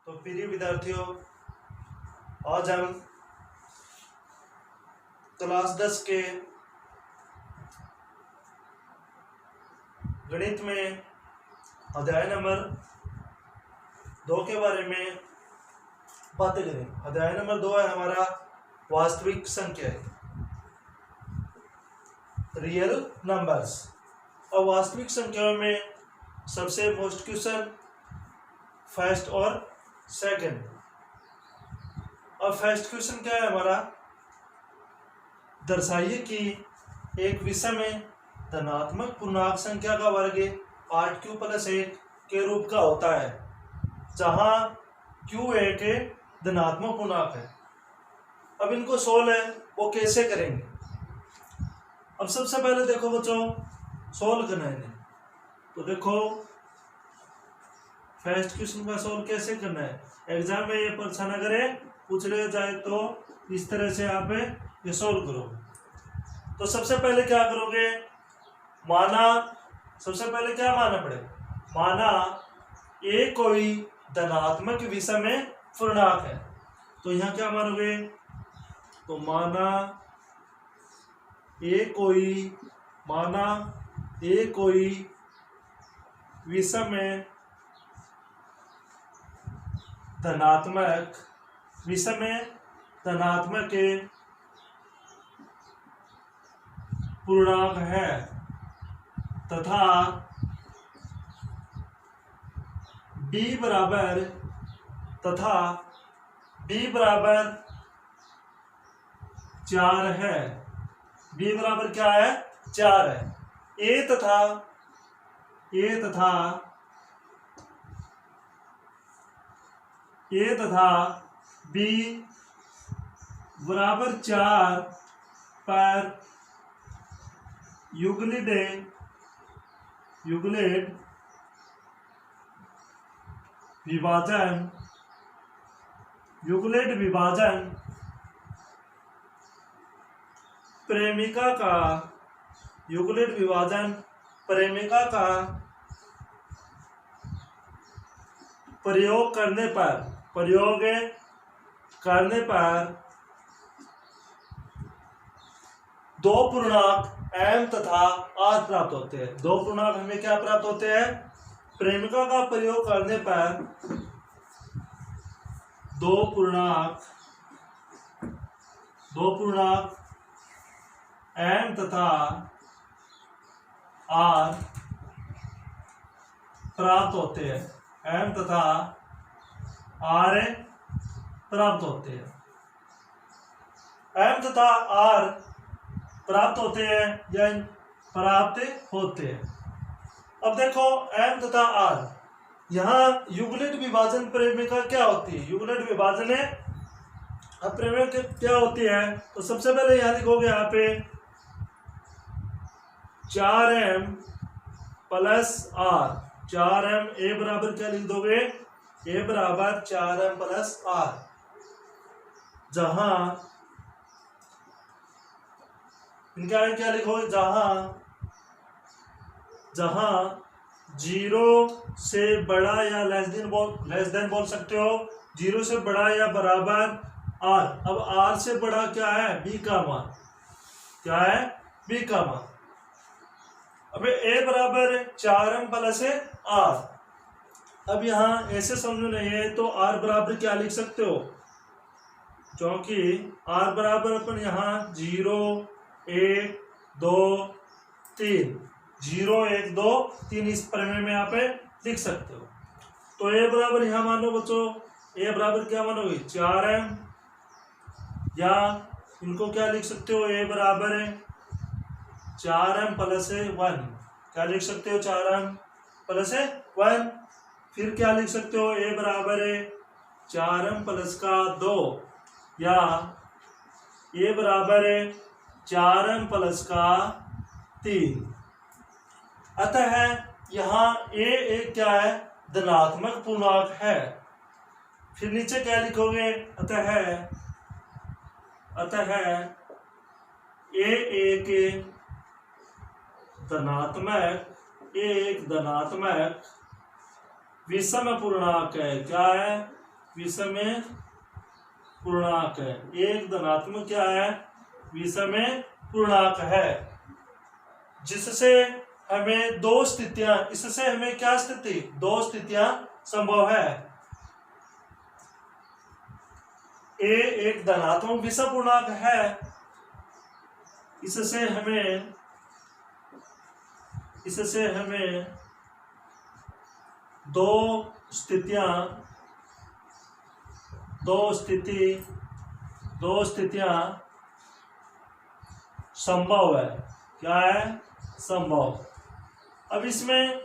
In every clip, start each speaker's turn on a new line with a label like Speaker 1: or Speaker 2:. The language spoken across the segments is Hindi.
Speaker 1: तो प्रिय विद्यार्थियों, आज हम क्लास 10 के गणित में अध्याय नंबर 2 के बारे में बातें करें। अध्याय नंबर 2 है हमारा वास्तविक संख्या, रियल नंबर्स। और वास्तविक संख्याओं में सबसे मोस्ट क्वेश्चन फर्स्ट और सेकंड। और फर्स्ट क्वेश्चन क्या है हमारा, दर्शाइए कि एक विषम में धनात्मक पूर्णांक संख्या का वर्ग 8q + 1 के रूप का होता है, जहां q एक धनात्मक पूर्णांक है। अब इनको सोल्व है वो कैसे करेंगे। अब सबसे पहले देखो बच्चों, सोल्व करना है। तो देखो फर्स्ट क्वेश्चन का सोल्व कैसे करना है। एग्जाम में ये परीक्षा न करे, पूछ लिया जाए तो इस तरह से आप ये सोल्व करो। तो सबसे पहले क्या करोगे, सबसे पहले क्या मानना पड़ेगा, माना ए कोई धनात्मक विषम पूर्णांक है। तो यहाँ क्या मानोगे, तो माना ए कोई विषम धनात्मक पूर्णांक है तथा b बराबर 4 है। b बराबर क्या है, 4 है। a तथा b बराबर 4 पर यूक्लिड विभाजन प्रेमिका का प्रयोग करने पर दो पूर्णांक m तथा r प्राप्त होते हैं। दो पूर्णांक हमें क्या प्राप्त होते हैं, प्रेमिका का प्रयोग करने पर दो पूर्णांक m तथा r प्राप्त होते हैं। m तथा r प्राप्त होते हैं। m तथा r प्राप्त होते हैं या प्राप्त होते हैं। अब देखो m तथा r, यहाँ युगलिड विभाजन प्रेमिका क्या होती है, युगलिड विभाजन है अब प्रेमिका क्या होती है। तो सबसे पहले यहाँ लिखोगे, यहाँ पे 4m + r, 4m a बराबर क्या लिख दोगे, a बराबर 4m + r, जहां इनका क्या लिखोगे, जहां 0 से बड़ा या लेस देन बोल सकते हो, 0 से बड़ा या बराबर r। अब r से बड़ा क्या है, b का मान, क्या है, b का मान। अब a बराबर 4m + r। अब यहाँ ऐसे समझो नहीं है तो r बराबर क्या लिख सकते हो, क्योंकि r बराबर अपन यहाँ 0 1 2 3 0 1 2 3 इस प्रमेय में आप लिख सकते हो। तो a बराबर यहाँ मानो बच्चों, a बराबर क्या मानोगे, 4m, या इनको क्या लिख सकते हो, a बराबर 4m + 1, क्या लिख सकते हो, 4m + 1। फिर क्या लिख सकते हो, a बराबर 4m + 2, या a बराबर 4m + 3। अतः यहाँ a एक क्या है, धनात्मक पूर्णांक है। फिर नीचे क्या लिखोगे, अतः a एक धनात्मक विषम पूर्णांक है। क्या है, विषम पूर्णांक है। एक धनात्मक क्या है? विषम पूर्णांक है, जिससे हमें दो स्थितियां, इससे हमें क्या स्थिति, दो स्थितियां संभव है। ए एक धनात्मक विषम पूर्णांक है, इससे हमें दो स्थितियां संभव है। क्या है? संभव। अब इसमें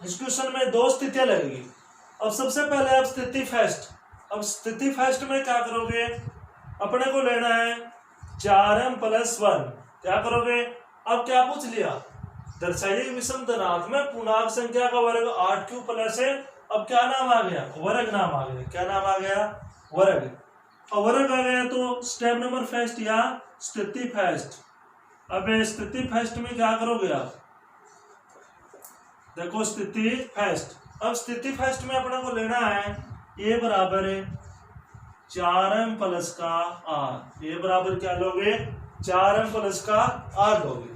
Speaker 1: इस क्वेश्चन में दो स्थितियां लगेगी। अब सबसे पहले आप स्थिति फर्स्ट में क्या करोगे? अपने को लेना है 4m + 1। क्या करोगे? अब क्या पूछ लिया? दर्शाइए विषम धनात्मक पूर्णांक संख्या का वर्ग 8q प्लस है। अब क्या नाम आ गया? वर्ग नाम आ गया। क्या नाम आ गया? वर्ग। और वर्ग आ गया तो स्टेप नंबर फर्स्ट या स्थिति फर्स्ट। अब स्थिति फर्स्ट में क्या करोगे आप? देखो स्थिति फर्स्ट। अब स्थिति फर्स्ट में अपने को लेना है a बराबर 4m प्लस का r। a बराबर क्या लोगे? 4m प्लस का r लोगे।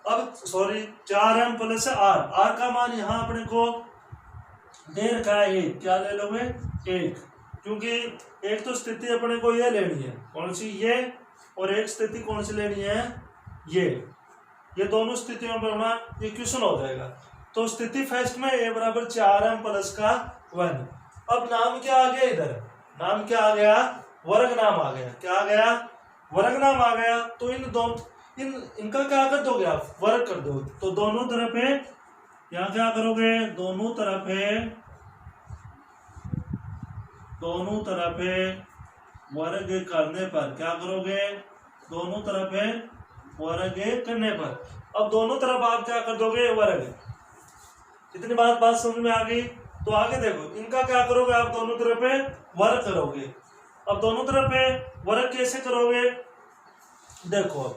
Speaker 1: अब 4m प्लस r का मान यहाँ अपने को दे रखा है 1। क्या ले लोगे? 1, क्योंकि एक तो स्थिति अपने को ये लेनी है। कौन सी? ये। और एक स्थिति कौन सी लेनी है? ये दोनों स्थितियों में होना ये क्वेश्चन हो जाएगा। तो स्थिति फर्स्ट में a बराबर 4m प्लस का 1। अब नाम क्या आ गया? इधर नाम क्या आ गया? वर्ग नाम आ गया। क्या आ गया? वर्ग नाम आ गया। तो इनका क्या कर दोगे आप? वर्ग कर दो। तो दोनों तरफ है, यहाँ क्या करोगे? दोनों तरफ है वर्ग करने पर क्या करोगे? दोनों तरफ है वर्ग करने पर। अब दोनों तरफ आप क्या कर दोगे? वर्ग। इतनी बात समझ में आ गई? तो आगे देखो, इनका क्या करोगे आप? दोनों तरफ है वर्ग करोगे। अब दोनों तरफ है वर्ग कैसे करोगे? देखो, अब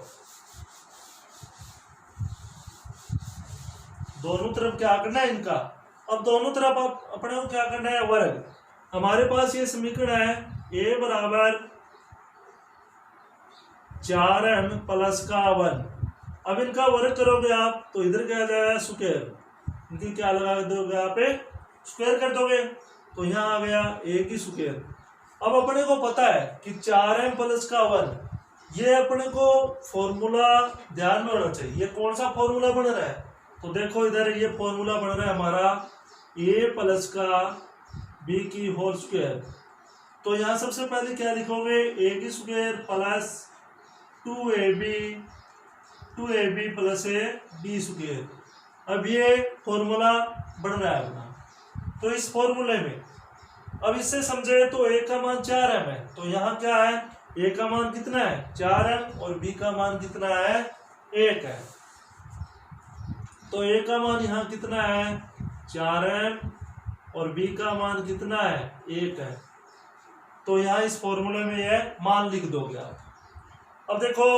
Speaker 1: दोनों तरफ क्या करना है इनका? अब दोनों तरफ आप अपने को क्या करना है? वर्ग। हमारे पास ये समीकरण है a बराबर 4m प्लस का 1। अब इनका वर्ग करोगे आप तो इधर क्या आ जाएगा? स्क्वायर। इनकी क्या लगा दोगे आप? स्क्वायर कर दोगे। तो यहाँ आ गया a की स्क्वायर। अब अपने को पता है कि 4m प्लस का 1, ये अपने को फॉर्मूला ध्यान में होना चाहिए। ये कौन सा फॉर्मूला बन रहा है? तो देखो इधर ये फॉर्मूला बन रहा है हमारा a प्लस का b की होल स्क्वायर। तो यहाँ सबसे पहले क्या लिखोगे? a की square plus 2ab plus b square. अब ये फॉर्मूला बन रहा है अपना। तो इस फॉर्मूले में अब इससे समझे तो a का मान 4m है। तो यहाँ क्या है? a का मान कितना है? 4m। और b का मान कितना है? 1 है। तो a का मान यहाँ कितना है? 4m। और b का मान कितना है? 1 है। तो यहाँ इस फॉर्मूले में ये मान लिख दोगे आप। अब देखो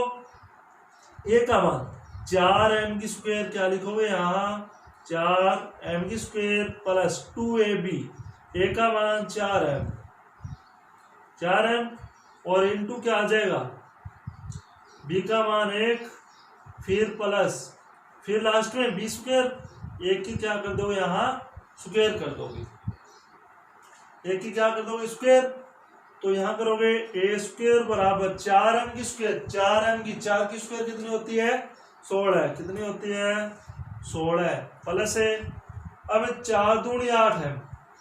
Speaker 1: a का मान 4m की स्क्वायर क्या लिखोगे? यहाँ 4m की स्क्वायर प्लस 2ab। a का मान 4m और इंटू क्या आ जाएगा? b का मान 1, फिर लास्ट में b स्क्वायर। एक की क्या कर दोगे? यहाँ स्क्वायर कर दोगे। एक की क्या कर दोगे? स्क्वायर। तो यहाँ करोगे a स्क्वायर बराबर 4m की स्क्वायर। 4m की 4 की स्क्वायर कितनी होती है? 16। कितनी होती है? 16 प्लस है। अब 4 दूनी 8m।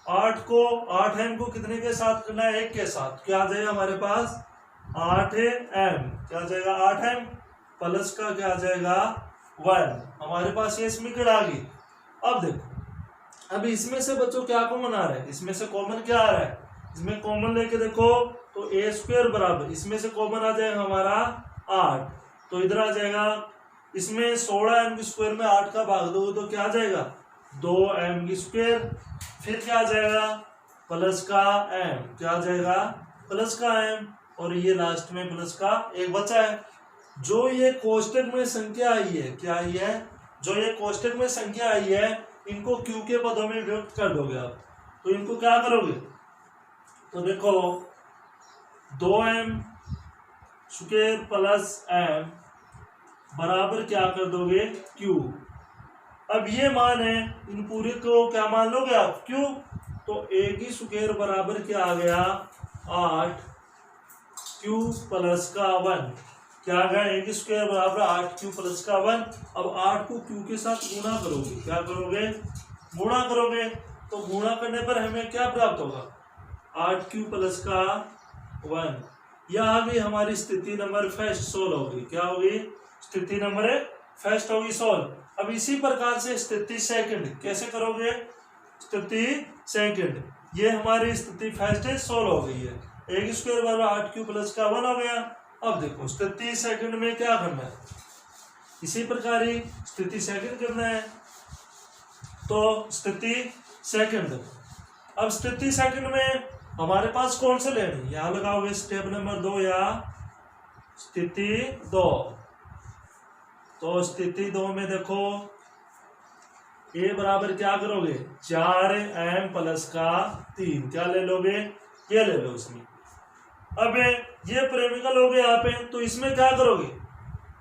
Speaker 1: 8m को कितने के साथ करना है? 1 के साथ। क्या आ जाएगा हमारे पास? 8m। क्या आ जाएगा? 8m प्लस का क्या आ जाएगा? 1। हमारे पास ये समीकरण आ गई। अब देखो, अब इसमें से बच्चों क्या कॉमन आ रहा है? इसमें से कॉमन क्या आ रहा है? इसमें कॉमन लेके देखो तो a स्क्वायर बराबर, इसमें से कॉमन आ जाएगा हमारा 8। तो इधर आ जाएगा, इसमें 16m की स्क्वायर में 8 का भाग दो तो क्या आ जाएगा? 2m की स्क्वायर। फिर क्या आ जाएगा? प्लस का m। क्या आ जाएगा? प्लस का m। और ये लास्ट में प्लस का 1 बचा है। जो ये कोष्टक में संख्या आई है, क्या आई है? जो ये कोष्टक में संख्या आई है, इनको q के पदों में व्यक्त कर दोगे आप। तो इनको क्या करोगे? तो देखो 2m स्क्वायर प्लस m बराबर क्या कर दोगे q। अब ये मान है, इन पूरे को क्या मान लोगे आप q। तो a की स्क्वायर बराबर क्या आ गया 8q प्लस का 1। क्या आ गया a की स्क्वायर बराबर 8q प्लस का 1। अब 8 को q के साथ गुणा करोगे, क्या करोगे गुणा करोगे। तो गुणा करने पर हमें क्या प्राप्त होगा 8q प्लस का 1। यह आ गई हमारी स्थिति नंबर फर्स्ट सोल्व होगी। क्या होगी स्थिति नंबर फर्स्ट होगी सोल्व। अब इसी प्रकार से स्थिति सेकंड कैसे करोगे। स्थिति सेकंड ये हमारी स्थिति फर्स्ट सोल्व हो गई है, a की स्क्वायर बराबर 8q प्लस का 1 हो गया। अब देखो स्थिति सेकंड में क्या करना है, इसी प्रकार ही स्थिति सेकंड करना है। तो स्थिति सेकंड, अब स्थिति सेकंड में हमारे पास कौन से लेनी, यहां लगाओगे स्टेप नंबर 2 या स्थिति 2। तो स्थिति 2 में देखो a बराबर क्या करोगे 4m प्लस का 3, क्या ले लोगे ये ले लो इसमें। अब ये प्रेमिकल हो गया यहाँ पे, तो इसमें क्या करोगे,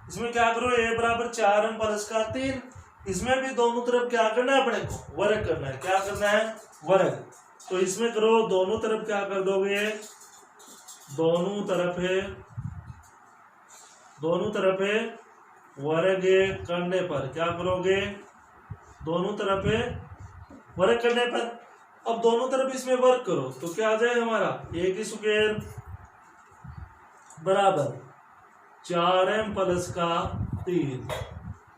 Speaker 1: इसमें क्या करो a बराबर 4m प्लस का 3। इसमें भी दोनों तरफ क्या करना है अपने को वर्ग करना है। क्या करना है वर्ग। तो इसमें करो दोनों तरफ क्या कर दोगे, दोनों तरफ है वर्ग करने पर क्या करोगे, दोनों तरफ है वर्ग करने पर। अब दोनों तरफ इसमें वर्ग करो तो क्या आ जाए हमारा a की स्क्वायर बराबर 4m प्लस का 3,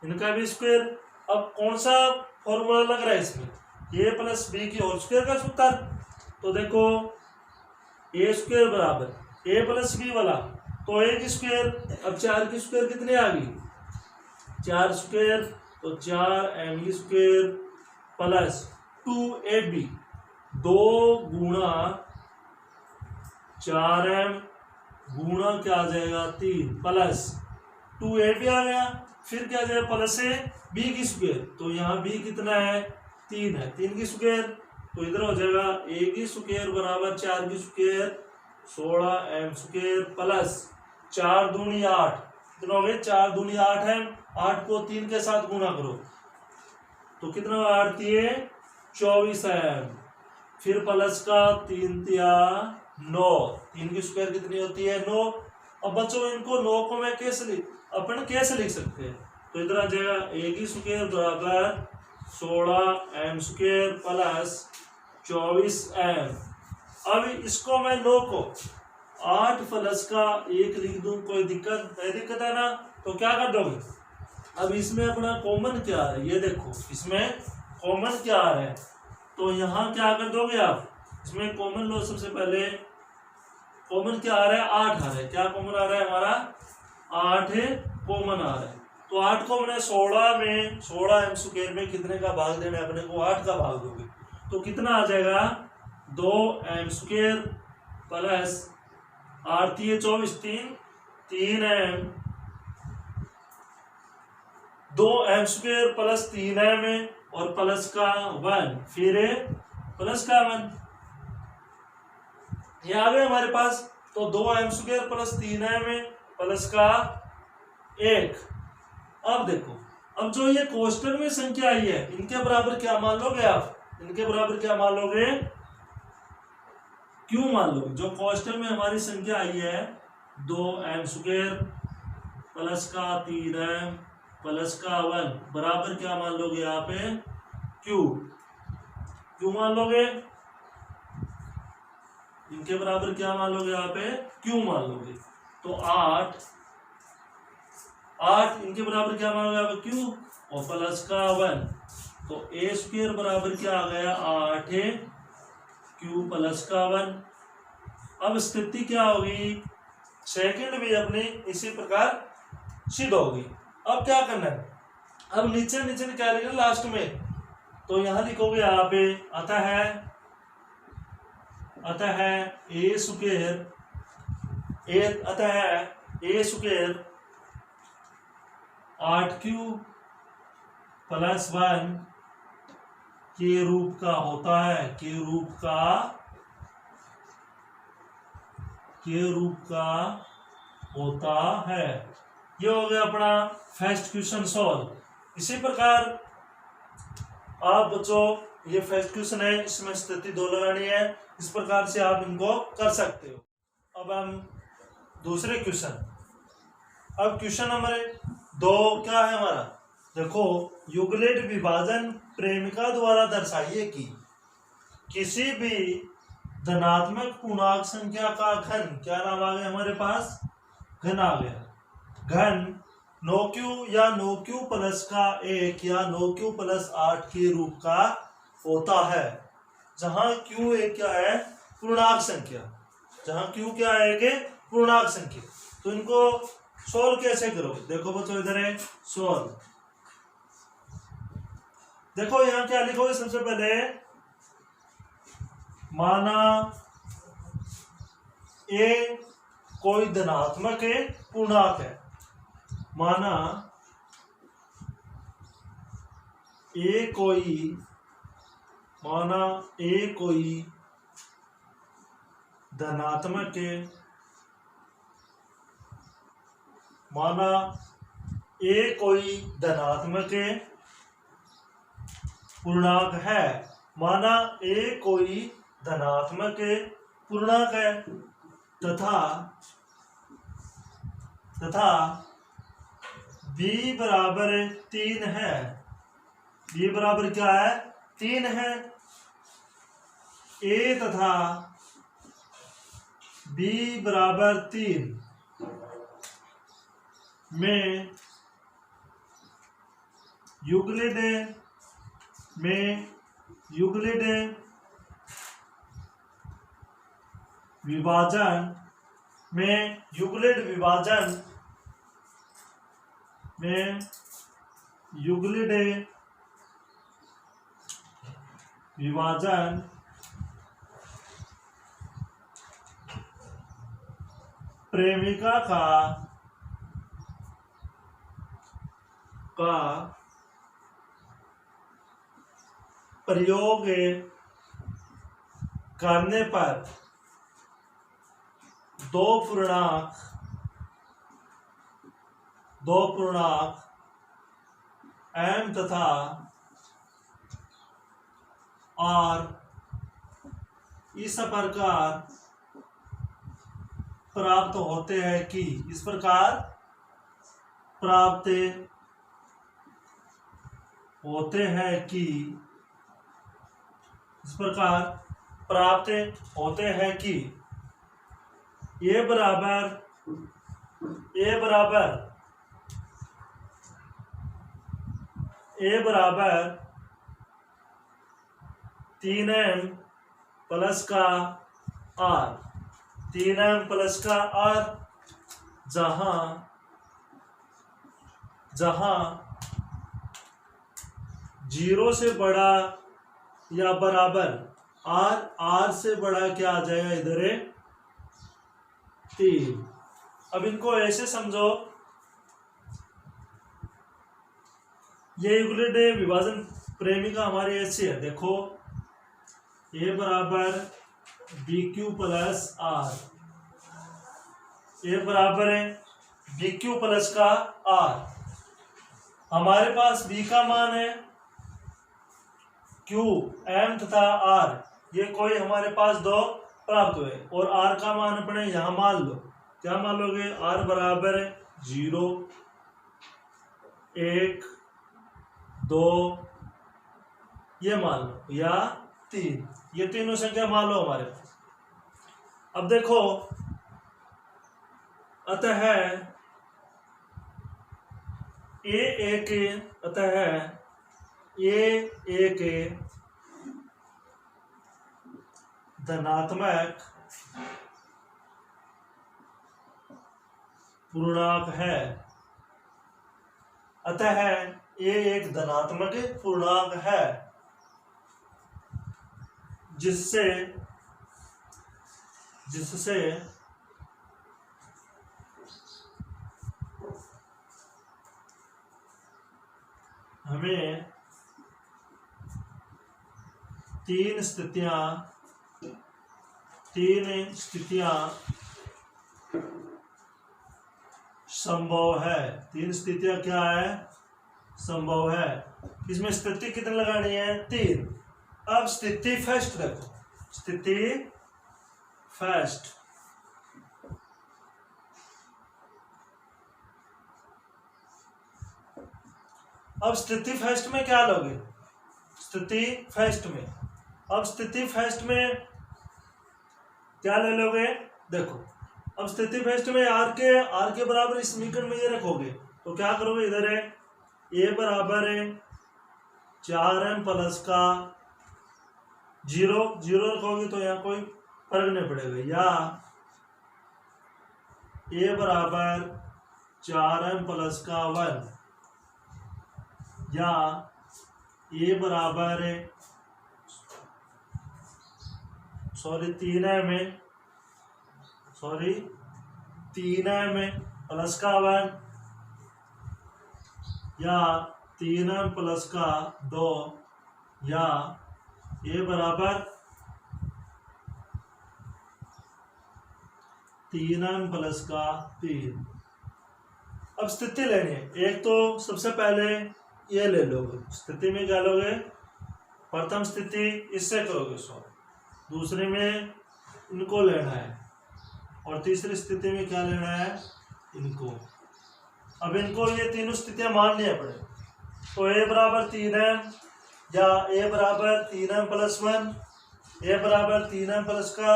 Speaker 1: इनका भी स्क्वायर। अब कौन सा फॉर्मूला लग रहा है इसमें a प्लस बी की होल स्क्वायर का सूत्र। तो देखो a स्क्वायर बराबर a प्लस बी वाला, तो a की स्क्वायर। अब 4 की स्क्वायर कितनी आ गई 4 स्क्वायर, तो 4m स्क्वायर प्लस 2ab, 2 गुणा 4m गुणा क्या आ जाएगा 3 प्लस 2ab आ गया। फिर क्या जाएगा प्लस से b की स्क्वायर, तो यहाँ b कितना है 3 है, 3 की स्क्वायर। तो इधर हो जाएगा a की स्क्वायर बराबर 4 की स्क्वायर 16m स्क्वायर प्लस 4 दूनी 8, कितना हो गया 4 दूनी 8 है। 8 को 3 के साथ गुणा करो तो कितना आती है 24m। फिर प्लस का 3 तिया 9, 3 की स्क्वायर कितनी होती है 9। अब बच्चों इनको 9 को मैं अपन कैसे लिख सकते हैं, तो इधर आ जाएगा a की स्क्वायर बराबर 16m स्क्वायर प्लस 24m। अब इसको मैं 9 को 8 प्लस का 1 लिख दूं, कोई दिक्कत है ना। तो क्या कर दोगे, अब इसमें अपना कॉमन क्या है ये देखो, इसमें कॉमन क्या आ रहा है। तो यहाँ क्या कर दोगे आप, इसमें कॉमन लो। सबसे पहले कॉमन क्या आ रहा है 8 आ रहा है। क्या कॉमन आ रहा है हमारा 8 कॉमन आ रहा है। तो 8 कॉमन है 16 में, 16m स्क्वायर में कितने का भाग देना है अपने को 8 का भाग दोगे तो कितना आ जाएगा 2m square plus 8 24 3m 2m square plus 3m और प्लस का 1, फिर प्लस का 1 ये आ गए हमारे पास। तो 2m square plus 3m plus का 1। अब देखो, अब जो ये कोष्टक में संख्या आई है इनके बराबर क्या मान लोगे आप, इनके बराबर क्या मान लोगे क्यों मान लोगे। जो कोष्टक में हमारी संख्या आई है 2m स्क्वायर प्लस का 3m प्लस का 1 बराबर क्या मान लोगे यहाँ पे क्यों मान लोगे, इनके बराबर क्या मान लोगे यहाँ पे क्यों मान लोगे। तो 8 इनके बराबर क्या मान लोगे यहाँ पे क्यों और प्लस का 1। तो a स्क्वायर बराबर क्या आ गया 8 क्यू प्लस का 1। अब स्थिति क्या होगी सेकंड भी अपनी इसी प्रकार सिद्ध होगी। अब क्या करना है, अब नीचे क्या लिखना लास्ट में, तो यहां लिखोगे यहाँ पे अतः A square a square 8q plus 1 के रूप का होता है, के रूप का के रूप का होता है। ये हो गया अपना फर्स्ट क्वेश्चन सॉल्व। इसी प्रकार आप बच्चों, ये फर्स्ट क्वेश्चन है, इसमें स्थिति 2 लगानी है। इस प्रकार से आप इनको कर सकते हो। अब हम दूसरे क्वेश्चन, अब क्वेश्चन नंबर 2 क्या है हमारा, देखो, युगलेट विभाजन प्रेमिका द्वारा दर्शाइए कि किसी भी धनात्मक पूर्णांक संख्या का घन, क्या नाम आ गया हमारे पास, घन आ गया। घन 9q या 9q प्लस का 1 या 9q प्लस 8 के रूप का होता है, जहां q एक क्या है, पूर्णांक संख्या, जहां q क्या है, एक पूर्णांक संख्या। तो इनको सोल्व कैसे करोगे, देखो बच्चों इधर है सोल्व। देखो यहां क्या लिखोगे, सबसे पहले माना ए कोई धनात्मक पूर्णांक है, माना ए कोई धनात्मक, माना ए कोई धनात्मक पूर्णांक है, माना ए कोई धनात्मक पूर्णांक है, तथा b बराबर 3 है। b बराबर क्या है, 3 है। a तथा b बराबर 3 में यूक्लिड विभाजन प्रेमिका का प्रयोग करने पर दो पूर्णांक m तथा r इस प्रकार प्राप्त होते हैं कि, इस प्रकार प्राप्त होते हैं कि, इस प्रकार प्राप्त होते हैं कि a बराबर 3m प्लस का r, 3m प्लस का r, जहां 0 से बड़ा या बराबर r से बड़ा क्या आ जाएगा इधर 3। अब इनको ऐसे समझो, ये यूक्लिड विभाजन प्रेमिका हमारी ऐसी है, देखो a बराबर bq प्लस r, a बराबर है bq प्लस का r। हमारे पास b का मान है q, m तथा r, ये कोई हमारे पास दो प्राप्त हुए, और r का मान अपने यहां मान लो, क्या मान लोगे, r बराबर 0, 1, 2 ये मान लो, या 3, ये तीनों संख्या मान लो हमारे पास। अब देखो, अतः ए एक धनात्मक पूर्णांक है, अतः ए एक धनात्मक पूर्णांक है, जिससे हमें तीन स्थितियां संभव है। तीन स्थितियां क्या है? संभव है। इसमें स्थिति कितनी लगानी है? तीन। अब स्थिति फर्स्ट देखो, स्थिति फर्स्ट। अब स्थिति फर्स्ट में क्या लोगे? स्थिति फर्स्ट में, अब स्थिति फर्स्ट में क्या ले लोगे? देखो, अब स्थिति फर्स्ट में आर के बराबर इस समीकरण में ये रखोगे तो क्या करोगे? इधर है ए बराबर है 4m प्लस का 0 रखोगे तो यहाँ कोई फर्क नहीं पड़ेगा, या ए बराबर 4m प्लस का 1, या ए बराबर 3m प्लस का 1, या 3m प्लस का 2, या ए बराबर 3m प्लस का 3। अब स्थिति लेनी है। एक तो सबसे पहले ये ले लोगे, स्थिति में क्या लोगे? प्रथम स्थिति इससे करोगे सॉल्व, दूसरे में इनको लेना है, और तीसरी स्थिति में क्या लेना है? इनको। अब इनको ये तीनों स्थितियां माननी है पड़े, तो ए बराबर 3m, या ए बराबर 3m प्लस 1, ए बराबर 3m प्लस का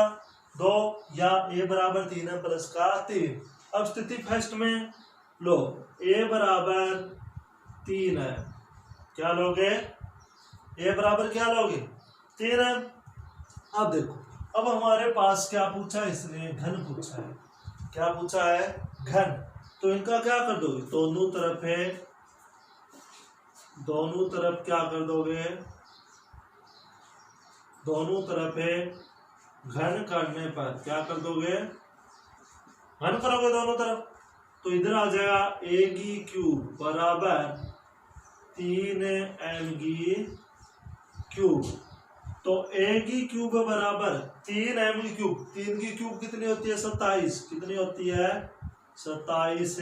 Speaker 1: 2, या ए बराबर 3m प्लस का 3। अब स्थिति फर्स्ट में लो, ए बराबर 3m, क्या लोगे? ए बराबर क्या लोगे? 3m। अब देखो, अब हमारे पास क्या पूछा है इसने? घन पूछा है। क्या पूछा है? घन। तो इनका क्या कर दोगे? दोनों तरफ है, दोनों तरफ क्या कर दोगे? दोनों तरफ है, घन करने पर क्या कर दोगे? घन करोगे दोनों तरफ, तो इधर आ जाएगा ए की क्यूब बराबर 3m की क्यूब। तो ए की क्यूब बराबर 3m की क्यूब। 3 की क्यूब कितनी होती है? 27। कितनी होती है? 27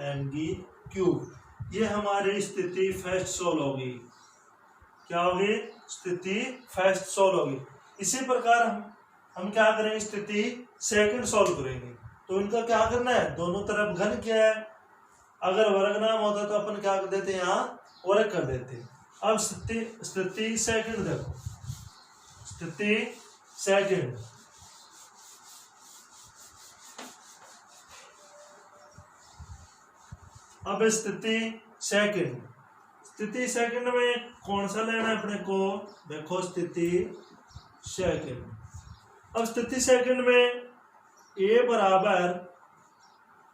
Speaker 1: m की क्यूब। ये हमारी स्थिति फर्स्ट सोल्व होगी। क्या होगी? स्थिति फर्स्ट सोल्व होगी। इसी प्रकार हम क्या करेंगे? स्थिति सेकंड सोल्व करेंगे। तो इनका क्या करना है? दोनों तरफ घन क्या है? अगर वर्ग नाम होता तो अपन क्या कर देते? यहाँ वर्ग कर देते। अब स्थिति सेकंड देखो, स्थिति सेकंड। अब स्थिति सेकंड में कौन सा लेना है अपने को? देखो स्थिति सेकंड। अब स्थिति सेकंड में ए बराबर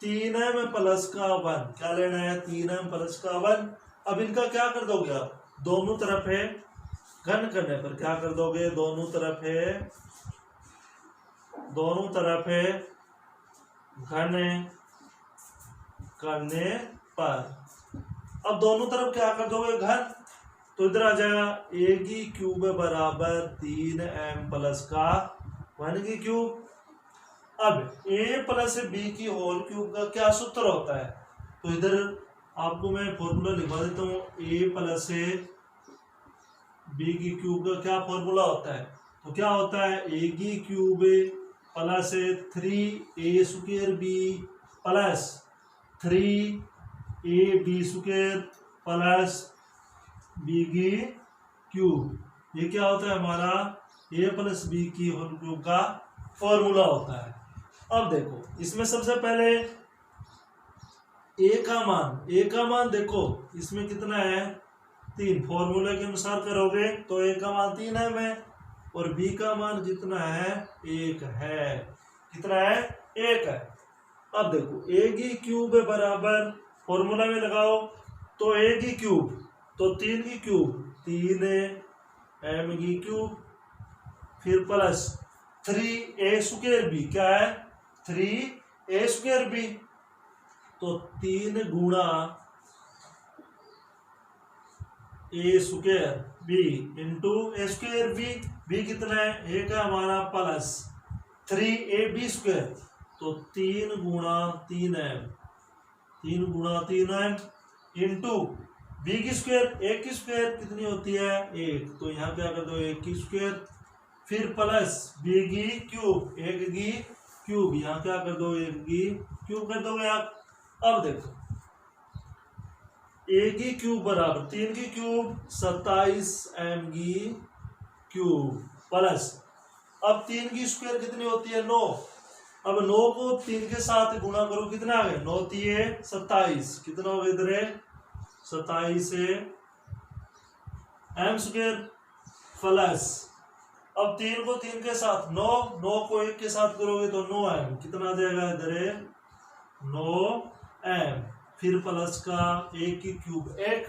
Speaker 1: 3m प्लस का 1, क्या लेना है? 3m प्लस का 1। अब इनका क्या कर दोगे आप? दोनों तरफ है, घन करने पर क्या कर दोगे? दोनों तरफ है घन करने पर। अब दोनों तरफ क्या कर दोगे? घन। तो इधर आ जाएगा ए की क्यूब बराबर 3m प्लस का 1 की क्यूब। अब a प्लस बी की होल क्यूब का क्या सूत्र होता है? तो इधर आपको मैं फॉर्मूला लिखवा देता हूँ। a प्लस बी की क्यूब का क्या फॉर्मूला होता है? तो क्या होता है? a की cube plus 3a square b plus 3ab square plus b की क्यूब। ये क्या होता है? हमारा a प्लस बी की होल क्यूब का फॉर्मूला होता है। अब देखो, इसमें सबसे पहले ए का मान देखो, इसमें कितना है? 3। फॉर्मूले के अनुसार करोगे तो ए का मान 3m है, और बी का मान कितना है? 1 है। कितना है? 1 है। अब देखो, ए की क्यूब बराबर फॉर्मूला में लगाओ तो ए की क्यूब, तो 3 की क्यूब 3m की क्यूब, फिर प्लस 3a स्क्वायर बी, क्या है? 3a square B. तो 3 गुणा a square B into a square B कितना है? 1 है हमारा, प्लस 3ab स्क्वायर, तो 3 गुणा 3m, 3 गुणा 3m इंटू बी की स्क्वायर, एक की स्क्वायर कितनी होती है 1, तो यहाँ क्या कर दो 1 की स्क्वायर, फिर प्लस बी की क्यूब, 1 की क्यूब, यहाँ क्या कर दो 1 की क्यूब कर दोगे आप। अब देखो ए की क्यूब बराबर 3 की क्यूब 27 एम की क्यूब प्लस, अब 3 की स्क्वायर कितनी होती है 9, अब 9 को 3 के साथ गुणा करो, कितना आ गया 9 3 27, कितना हो गया इधर 27 से एम स्क्वायर प्लस, अब 3 को 3 के साथ 9, 9 को 1 के साथ करोगे तो 9 एम, कितना आ जाएगा इधर 9 एम, फिर प्लस का 1 की क्यूब 1।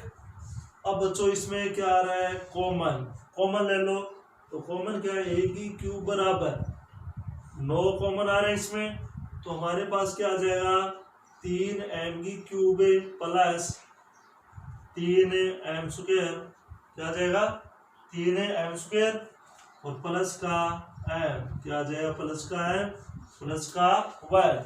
Speaker 1: अब बच्चों इसमें क्या आ रहा है कॉमन, कॉमन ले लो, तो कॉमन क्या है 1 की क्यूब बराबर 9 कॉमन आ रहा है इसमें, तो हमारे पास क्या आ जाएगा 3 एम की क्यूब प्लस 3 एम स्क्वायर, क्या आ जाएगा 3 एम स्क्वायर और प्लस का एम, क्या आ जाएगा प्लस का एम प्लस का वाई।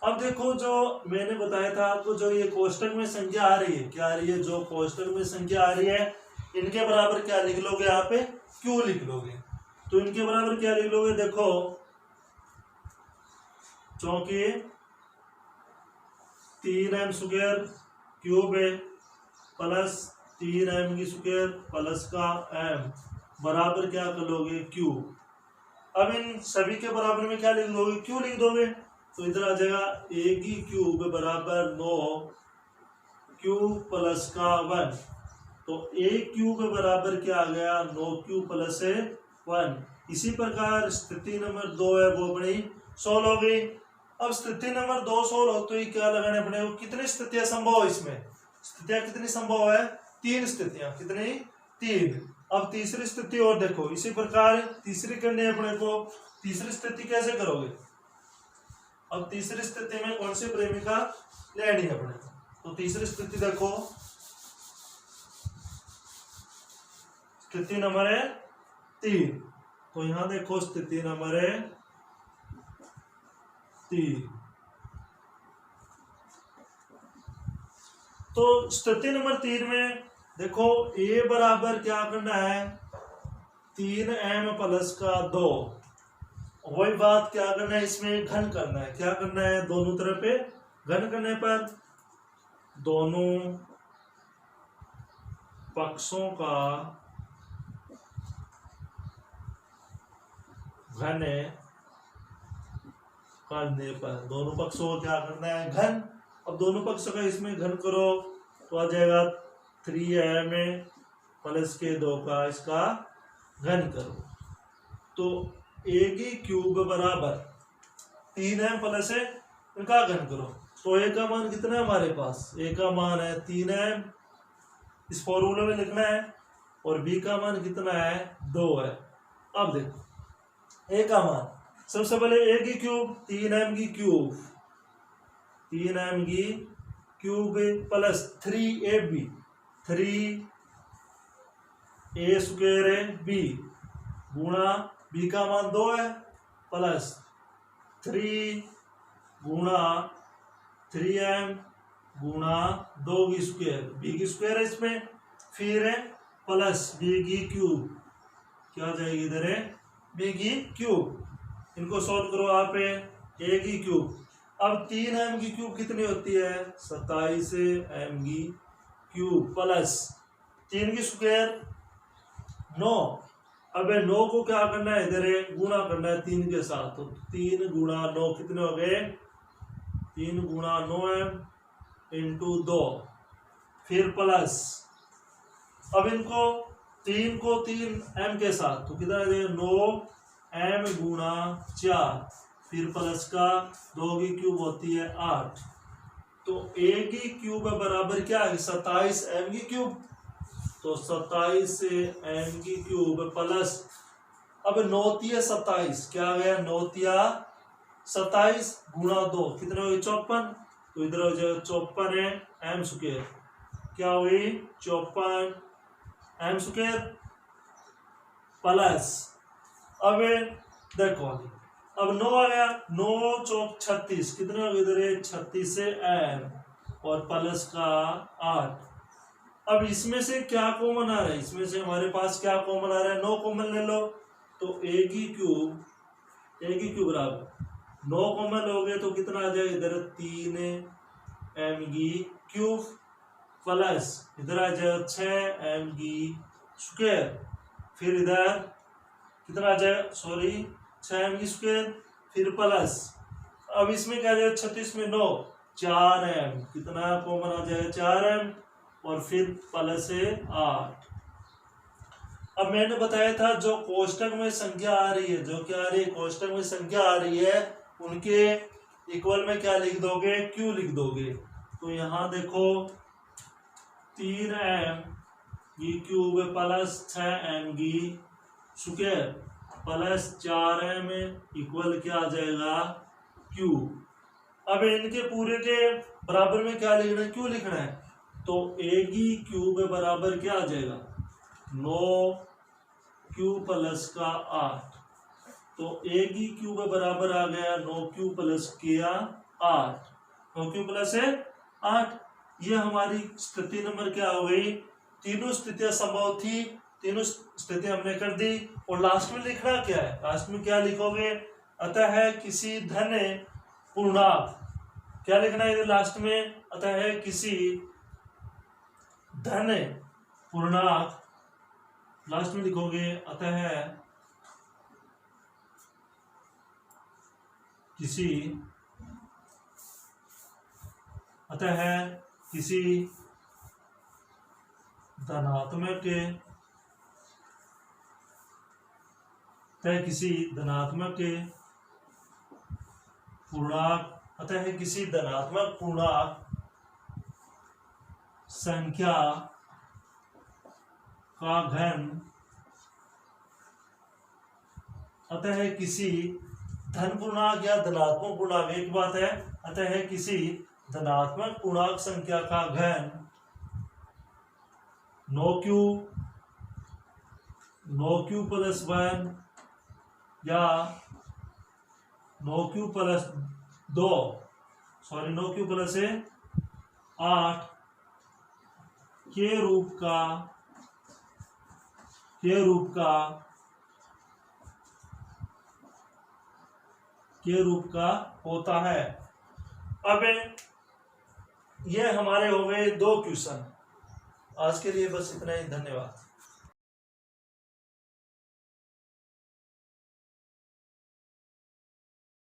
Speaker 1: अब देखो जो मैंने बताया था आपको, जो ये कोष्टक में संख्या आ रही है, क्या आ रही है, जो कोष्टक में संख्या आ रही है इनके बराबर क्या लिख लोगे यहाँ पे क्यू लिख लोगे, तो इनके बराबर क्या लिख लोगे देखो, चूंकि 3 एम स्क्वायर क्यूब है प्लस 3 एम की स्क्वायर प्लस का एम बराबर क्या कर लोगे क्यू। अब इन सभी के बराबर में क्या लिख दोगे क्यू लिख दोगे, तो इधर आ जाएगा ए की क्यूब बराबर 9 क्यूब प्लस का 1, तो ए क्यूब बराबर क्या आ गया 9 क्यूब प्लस 1। इसी प्रकार स्थिति नंबर 2 है वो अपनी सोल्व हो गई। अब स्थिति नंबर 2 सोल्व हो तो ये क्या लगाने अपने को, कितनी स्थितियां संभव है इसमें, स्थितियां कितनी संभव है 3 स्थितियां, कितनी 3। अब तीसरी स्थिति और देखो, इसी प्रकार तीसरी करनी है अपने को, तीसरी स्थिति कैसे करोगे, अब तीसरी स्थिति में कौन सी प्रेमिका लेनी है अपने को, तो तीसरी स्थिति देखो, स्थिति नंबर है 3, तो यहां देखो स्थिति नंबर है 3, तो स्थिति नंबर 3 में देखो ए बराबर क्या करना है 3 एम प्लस का 2, वही बात क्या करना है इसमें घन करना है, क्या करना है दोनों तरफ पे घन करने पर दोनों पक्षों का घन करने पर, दोनों पक्षों को क्या करना है घन। अब दोनों पक्षों का इसमें घन करो तो आ जाएगा 3m प्लस के 2 का इसका घन करो, तो ए की क्यूब बराबर 3m प्लस है इनका घन करो, तो ए का मान कितना है हमारे पास, ए का मान है 3m, इस फॉर्मूले में लिखना है, और बी का मान कितना है 2 है। अब देखो ए का मान, सबसे पहले ए की क्यूब 3m की क्यूब, 3m की क्यूब प्लस 3ab, 3 ए स्क्वायर है बी गुणा बी का मान 2 है प्लस 3 गुणा 3m गुणा 2 की स्क्वायर, बी की स्क्वायर है इसमें, फिर है प्लस बी की क्यूब, क्या आ जाएगी इधर है बी की क्यूब, इनको सॉल्व करो आप ए की क्यूब। अब 3m की क्यूब कितनी होती है 27 m की क्यूब प्लस 3 की स्क्वायर 9, अब 9 को क्या करना है इधर गुणा करना है 3 के साथ, तो 3 गुणा 9 कितने हो गए 3 गुणा 9m इंटू 2, फिर प्लस, अब इनको 3 को 3m के साथ तो कितना 9m गुणा 4, फिर प्लस का 2 की क्यूब होती है 8, तो ए की क्यूब बराबर क्या है 27 m की क्यूब, तो 27 m की क्यूब प्लस, अब 9 तिया 27, क्या आ गया 9 तिया 27 गुणा 2 कितने हो गए 54, तो इधर हो जाएगा 54 है m स्क्वायर, क्या हुई 54 m स्क्वायर प्लस, अब देखो अब 9 आ गया, 9 चौक 36, कितने हो गए इधर 36 से m और प्लस का 8। अब इसमें से क्या कॉमन आ रहा है, इसमें से हमारे पास क्या कॉमन आ रहा है, 9 कॉमन ले लो। तो ए की क्यूब बराबर 9 कॉमन लोगे तो कितना आ जाएगा, इधर 3 की क्यूब प्लस इधर आ जाएगा 6 की स्क्वायर, फिर इधर कितना आ जाएगा, सॉरी 6 की स्क्वायर, फिर प्लस अब इसमें क्या आ जाएगा 36 में 9 4 कितना कॉमन आ जाएगा 4 और फिर प्लस से 8। अब मैंने बताया था जो कोष्टक में संख्या आ रही है, जो क्या आ रही है, कोष्टक में संख्या आ रही है, उनके इक्वल में क्या लिख दोगे, क्यू लिख दोगे। तो यहाँ देखो 3m की क्यूब प्लस 6m की स्क्वायर प्लस 4m इक्वल क्या आ जाएगा, क्यू। अब इनके पूरे के बराबर में क्या लिखना है, क्यू लिखना है। तो ए की क्यूब बराबर क्या आ जाएगा, 9 क्यू प्लस का 8। तो ए की क्यूब बराबर आ गया 9 क्यू प्लस किया 8, 9 क्यू प्लस है 8। ये हमारी स्थिति नंबर क्या हो गई, तीनों स्थितियां संभव थी, तीनों स्थिति हमने कर दी। और लास्ट में लिखना क्या है, लास्ट में क्या लिखोगे, अतः है किसी धन पूर्णांक, क्या लिखना है लास्ट में, अतः है किसी धन पूर्णांक, लास्ट में लिखोगे अतः है किसी धनात्मक पूर्णांक, अतः है किसी धनात्मक पूर्णांक संख्या का घन, अतः है किसी धन पूर्णांक या धनात्मक पूर्णांक एक बात है, अतः है किसी धनात्मक पूर्णांक संख्या का घन 9q प्लस 1 या 9q plus 2, sorry 9q plus 8 के रूप का होता है। अब ये हमारे हो गए 2 क्वेश्चन। आज के लिए बस इतना ही, धन्यवाद।